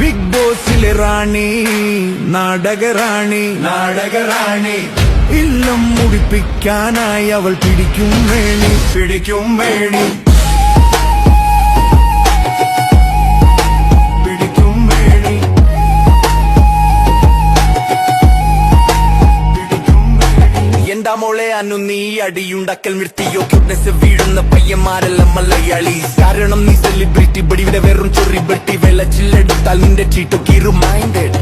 Big ബോസിലെ റാണി, നാടകറാണി, നാടകറാണി. ഇല്ലം മുടിപ്പിക്കാനായി അവൾ പിടിക്കും വേണി, പിടിക്കും വേണി. എന്താ മോളെ അന്നു നീ അടിയുണ്ടാക്കൽ നിർത്തിയോ? ക്യൂട്ട്നെസ് വീഴുന്ന പയ്യന്മാരെല്ലാം മലയാളി. കാരണം നീ സെലിബ്രിറ്റി, ബടിയുടെ വെറും ചൊറി ബെട്ടി. വെള്ളച്ചില്ലെടുത്താൽ നിന്റെ ചീട്ടൊക്കെ മൈൻഡഡ്.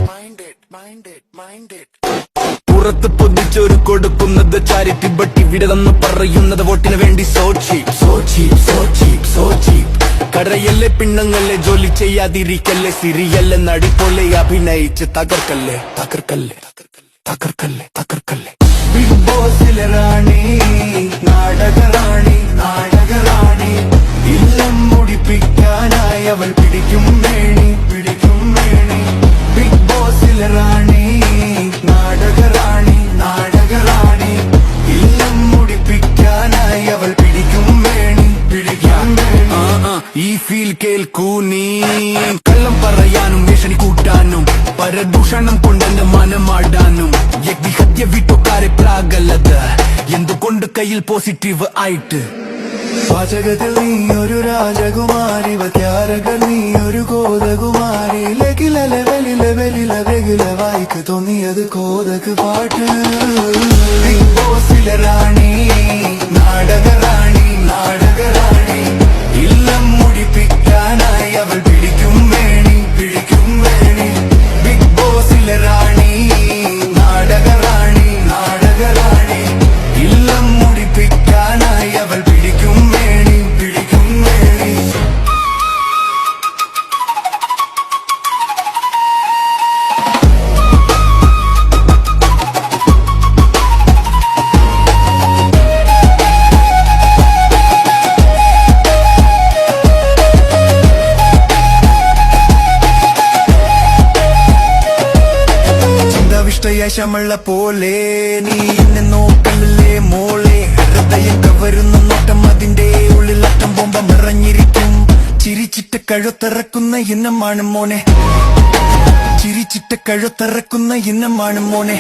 പുറത്ത് പൊതിച്ചൊരു കൊടുക്കുന്നത് ചാരിറ്റി, ബട്ട് ഇവിടെ നിന്ന് പറയുന്നത് വോട്ടിന് വേണ്ടി. So cheap, so cheap, so cheap, so cheap. കടയല്ലേ പിണ്ണങ്ങളെ, ജോലി ചെയ്യാതിരിക്കല്ലേ. സിരിയല്ലേ നടി പോലെ അഭിനയിച്ച് തകർക്കല്ലേ, തകർക്കല്ലേ, തകർക്കല്ലേ, തകർക്കല്ലേ. ബിഗ് ബോസിലെ റാണി, നാടകറാണി, നാടകറാണി. ഇല്ലം മുടിപ്പിക്കാനായി അവൾ പിടിക്കും വേണി, പിടിക്കും വേണി. ബിഗ് ബോസിലെ റാണി, നാടകറാണി, നാടകറാണി. ഇല്ലം മുടിപ്പിക്കാനായി അവൾ പിടിക്കും വേണി, പിടിക്കും വേണി. ഈ ഫീൽ കേൾക്കൂ നീ. കള്ളം പറയാനും ഭീഷണി കൂട്ടാനും പരദൂഷണം കൊണ്ടെന്റെ മനമാടാനും വ്യക്തിഹത്യ വീട്ടുകാരെ പ്രാഗല്ലത്. എന്തുകൊണ്ട് കയ്യിൽ പോസിറ്റീവ് ആയിട്ട്? പാചകത്തിൽ നീ ഒരു രാജകുമാരി, വത്യാരകൾ നീ ഒരു കോതകുമാരി. ലകിലലെ വെലിലെ വെലിലെ വെകില വായിക്ക് തോന്നിയത് കോതക് പാട്ട്. ബിഗ് ബോസിലെ റാണി, നാടകറാണി, നാടകറാണി. ഇല്ലം മുടിപ്പിക്കാനായി അവൾ പിടിക്കും വേണി, പിടിക്കും വേണി. ബിഗ് ബോസിലെ റാണി, നാടകറാണി, നാടകറാണി. ഇല്ലം മുടിപ്പിക്കാനായി അവൾ പിടിക്കും വേണി, പിടിക്കും വേണി. യാശമുള്ള പോലെ നീ എന്നെ നോക്കല്ലേ മോളെ. ഹൃദയം കവരുന്ന നോട്ടം, അതിന്റെ ഉള്ളിൽ അറ്റം ബോംബ നിറഞ്ഞിരിക്കും. ചിരിച്ചിട്ട് കഴുത്തിറക്കുന്ന ഇനമാണ് മോനെ, ചിരിച്ചിട്ട് കഴുത്തിറക്കുന്ന ഇനമാണ് മോനെ.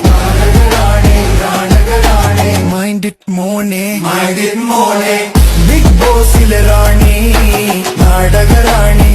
മൈൻഡ് ഇറ്റ് മോനെ, മൈൻഡ് ഇറ്റ് മോനെ. ബിഗ് ബോസിലെ റാണി, നാടകറാണി,